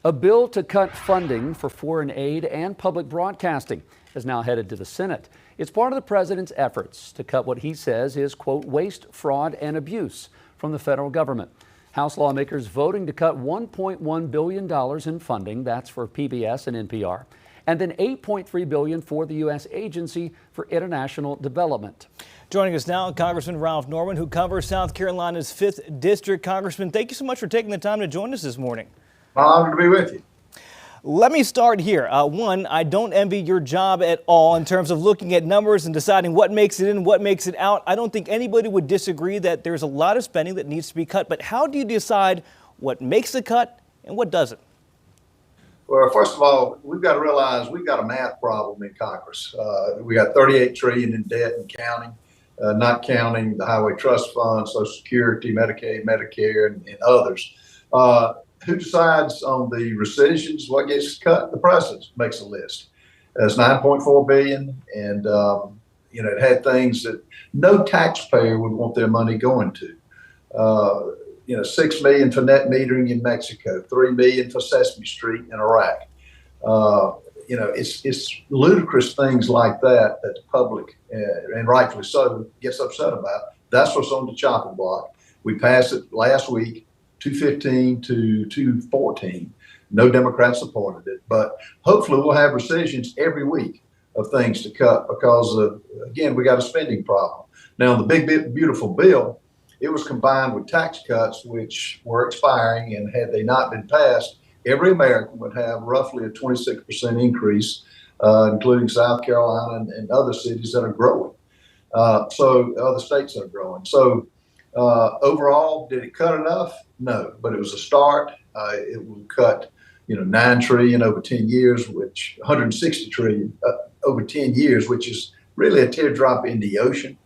A bill to cut funding for foreign aid and public broadcasting is now headed to the Senate. It's part of the president's efforts to cut what he says is, quote, waste, fraud, and abuse from the federal government. House lawmakers voting to cut $1.1 billion in funding, that's for PBS and NPR, and then $8.3 billion for the U.S. Agency for International Development. Joining us now, Congressman Ralph Norman, who covers South Carolina's 5th District. Congressman, thank you so much for taking the time to join us this morning. Honored to be with you. Let me start here. One, I don't envy your job at all in terms of looking at numbers and deciding what makes it in, what makes it out. I don't think anybody would disagree that there's a lot of spending that needs to be cut. But how do you decide what makes the cut and what doesn't? Well, first of all, we've got to realize we've got a math problem in Congress. We got $38 trillion in debt and counting, not counting the Highway Trust Fund, Social Security, Medicaid, Medicare, and others. Who decides on the rescissions? What gets cut? The president makes a list. It's $9.4 billion, and it had things that no taxpayer would want their money going to. $6 million for net metering in Mexico, $3 million for Sesame Street in Iraq. It's ludicrous things like that that the public, and rightfully so, gets upset about. That's what's on the chopping block. We passed it last week, 215 to 214. No Democrats supported it, but hopefully we'll have rescissions every week of things to cut because, again, we got a spending problem. Now, the big, beautiful bill, it was combined with tax cuts, which were expiring, and had they not been passed, every American would have roughly a 26% increase, including South Carolina and other cities that are growing. So other states that are growing. So overall, did it cut enough? No, but it was a start. It will cut, $9 trillion over 10 years, which $160 trillion over 10 years, which is really a teardrop in the ocean,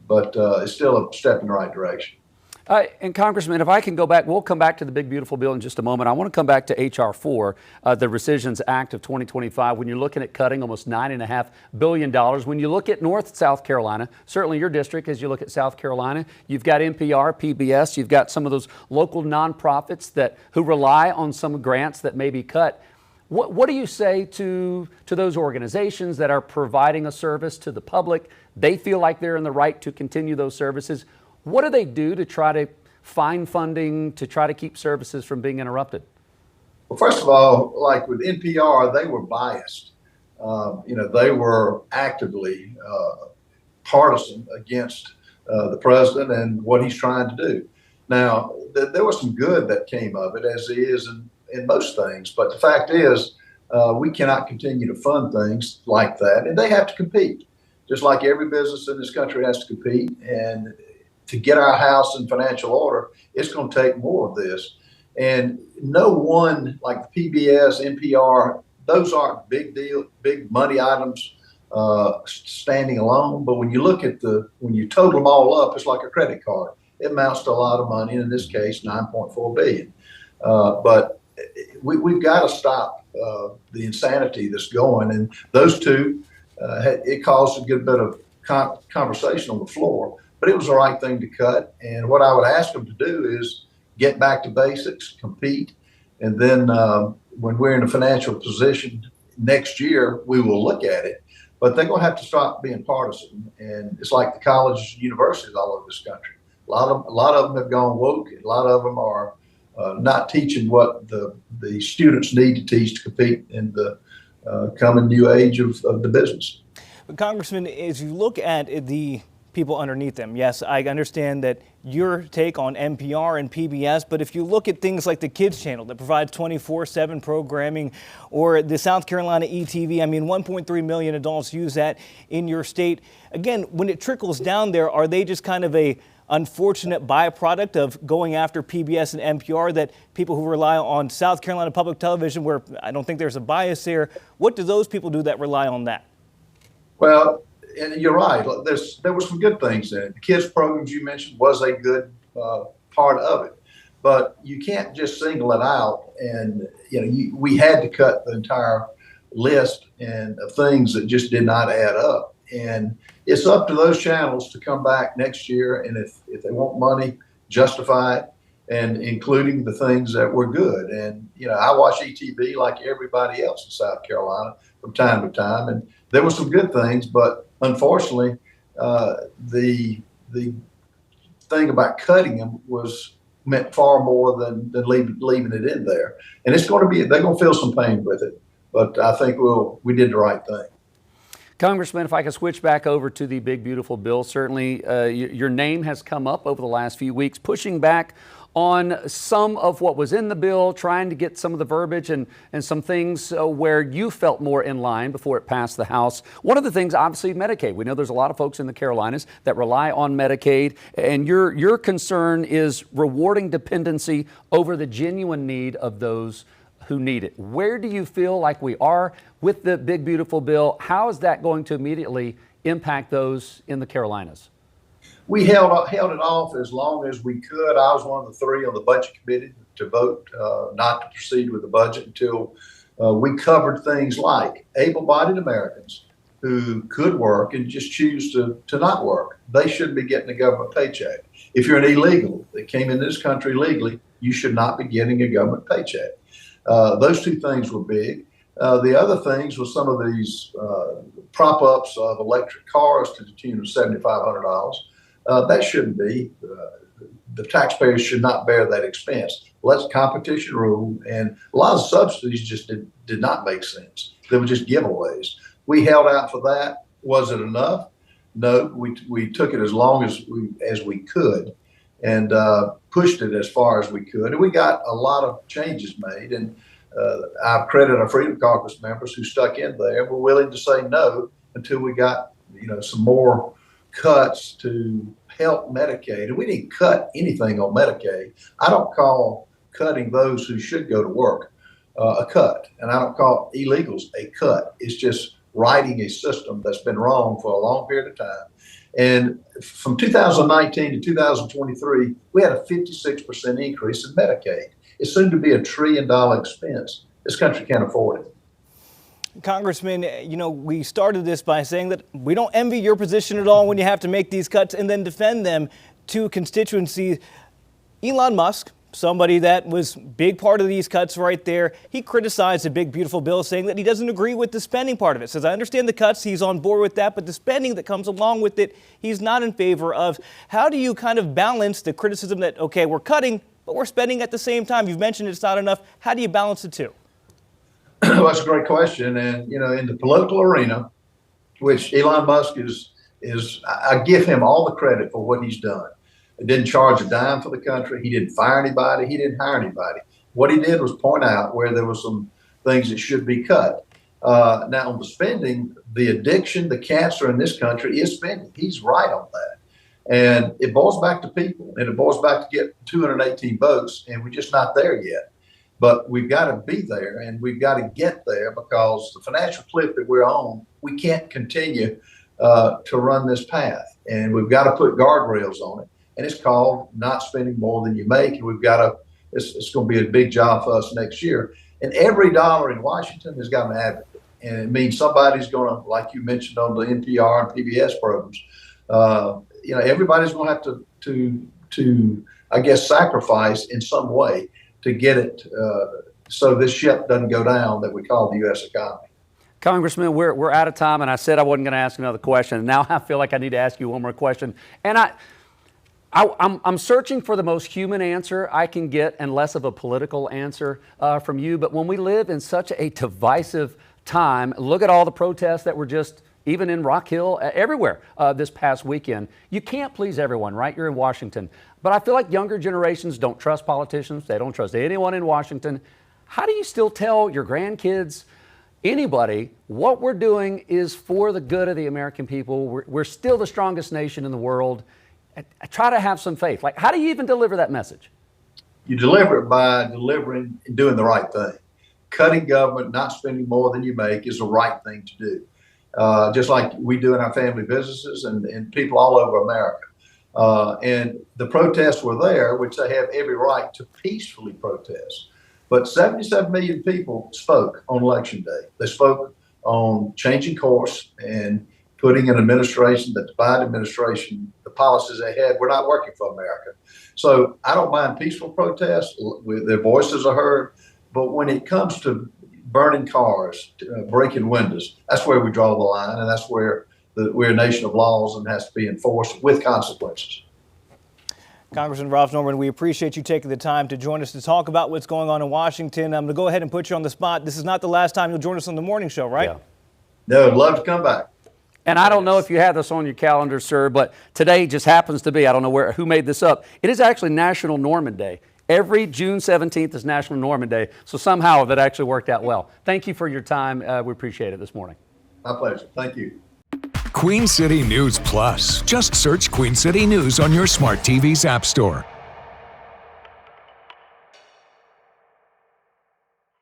but it's still a step in the right direction. And Congressman, if I can go back, we'll come back to the big, beautiful bill in just a moment. I want to come back to H.R. 4, the Rescissions Act of 2025. When you're looking at cutting almost $9.5 billion, when you look at North South Carolina, certainly your district, as you look at South Carolina, you've got NPR, PBS, you've got some of those local nonprofits who rely on some grants that may be cut. What do you say to those organizations that are providing a service to the public? They feel like they're in the right to continue those services. What do they do to try to find funding to try to keep services from being interrupted? Well, first of all, like with NPR, they were biased. They were actively partisan against the president and what he's trying to do. Now, there was some good that came of it, as there is in most things. But the fact is, we cannot continue to fund things like that, and they have to compete, just like every business in this country has to compete. And to get our house in financial order, it's going to take more of this. And no one, like the PBS, NPR, those aren't big money items standing alone. But when you look at when you total them all up, it's like a credit card. It amounts to a lot of money, and in this case, $9.4 billion. But we've got to stop the insanity that's going. And those two, it caused a good bit of conversation on the floor. But it was the right thing to cut. And what I would ask them to do is get back to basics, compete. And then when we're in a financial position next year, we will look at it. But they're going to have to stop being partisan. And it's like the colleges and universities all over this country. A lot of them have gone woke. A lot of them are not teaching what the students need to teach to compete in the coming new age of the business. But Congressman, as you look at the people underneath them. Yes, I understand that your take on NPR and PBS, but if you look at things like the Kids Channel that provides 24/7 programming, or the South Carolina ETV, 1.3 million adults use that in your state. Again, when it trickles down there, are they just kind of a unfortunate byproduct of going after PBS and NPR, that people who rely on South Carolina public television, where I don't think there's a bias there, what do those people do that rely on that? Well, and you're right. There were some good things in it. The kids programs you mentioned was a good part of it, but you can't just single it out. And we had to cut the entire list of things that just did not add up. And it's up to those channels to come back next year, and if they want money, justify it. and including the things that were good. And, I watch ETV like everybody else in South Carolina from time to time. And there were some good things, but unfortunately, the thing about cutting them meant far more than leaving it in there. And they're going to feel some pain with it. But I think we did the right thing. Congressman, if I could switch back over to the big, beautiful bill, certainly your name has come up over the last few weeks, pushing back on some of what was in the bill, trying to get some of the verbiage and some things where you felt more in line before it passed the House. One of the things, obviously, Medicaid. We know there's a lot of folks in the Carolinas that rely on Medicaid, and your concern is rewarding dependency over the genuine need of those who need it. Where do you feel like we are with the big, beautiful bill? How is that going to immediately impact those in the Carolinas? We held it off as long as we could. I was one of the three on the budget committee to vote not to proceed with the budget until we covered things like able-bodied Americans who could work and just choose to not work. They shouldn't be getting a government paycheck. If you're an illegal that came into this country legally, you should not be getting a government paycheck. Those two things were big. The other things were some of these prop-ups of electric cars to the tune of $7,500. That shouldn't be. The taxpayers should not bear that expense. Well, that's a competition rule, and a lot of subsidies just did not make sense. They were just giveaways. We held out for that. Was it enough? No. We took it as long as we could, and pushed it as far as we could. And we got a lot of changes made. And I credit our Freedom Caucus members who stuck in there. Were willing to say no until we got some more cuts to help Medicaid. And we didn't cut anything on Medicaid. I don't call cutting those who should go to work a cut, and I don't call illegals a cut. It's just righting a system that's been wrong for a long period of time. And from 2019 to 2023, we had a 56% increase in Medicaid. It's soon to be $1 trillion expense. This country can't afford it. Congressman, we started this by saying that we don't envy your position at all when you have to make these cuts and then defend them to constituencies. Elon Musk, somebody that was a big part of these cuts right there, he criticized the big, beautiful bill, saying that he doesn't agree with the spending part of it. Says, I understand the cuts, he's on board with that, but the spending that comes along with it, he's not in favor of. How do you kind of balance the criticism that, okay, we're cutting, but we're spending at the same time? You've mentioned it's not enough. How do you balance the two? Well, that's a great question. And, in the political arena, which Elon Musk is, I give him all the credit for what he's done. He didn't charge a dime for the country. He didn't fire anybody. He didn't hire anybody. What he did was point out where there were some things that should be cut. Now, on the spending, the addiction, the cancer in this country is spending. He's right on that. And it boils back to people, and it boils back to get 218 votes, and we're just not there yet. But we've got to be there, and we've got to get there, because the financial cliff that we're on, we can't continue to run this path. And we've got to put guardrails on it. And it's called not spending more than you make. And we've got to, it's going to be a big job for us next year. And every dollar in Washington has got an advocate. And it means somebody's going to, like you mentioned on the NPR and PBS programs, everybody's going to have to, I guess, sacrifice in some way to get it so this ship doesn't go down that we call the U.S. economy. Congressman, we're out of time, and I said I wasn't going to ask another question, and now I feel like I need to ask you one more question. And I'm searching for the most human answer I can get and less of a political answer from you. But when we live in such a divisive time, look at all the protests that were just even in Rock Hill, everywhere this past weekend. You can't please everyone, right? You're in Washington. But I feel like younger generations don't trust politicians. They don't trust anyone in Washington. How do you still tell your grandkids, anybody, what we're doing is for the good of the American people? We're still the strongest nation in the world. I try to have some faith. Like, how do you even deliver that message? You deliver it by delivering and doing the right thing. Cutting government, not spending more than you make is the right thing to do. Just like we do in our family businesses and people all over America. And the protests were there, which they have every right to peacefully protest. But 77 million people spoke on Election Day. They spoke on changing course and putting an administration, the Biden administration, the policies they had, we're not working for America. So I don't mind peaceful protests. Their voices are heard. But when it comes to burning cars, breaking windows, that's where we draw the line. And that's where we're a nation of laws and has to be enforced with consequences. Congressman Ralph Norman, we appreciate you taking the time to join us to talk about what's going on in Washington. I'm going to go ahead and put you on the spot. This is not the last time you'll join us on the morning show, right? Yeah. No, I'd love to come back. And I don't know if you have this on your calendar, sir, but today just happens to be, I don't know who made this up. It is actually National Norman Day. Every June 17th is National Norman Day. So somehow that actually worked out well. Thank you for your time. We appreciate it this morning. My pleasure. Thank you. Queen City News Plus. Just search Queen City News on your smart TV's app store.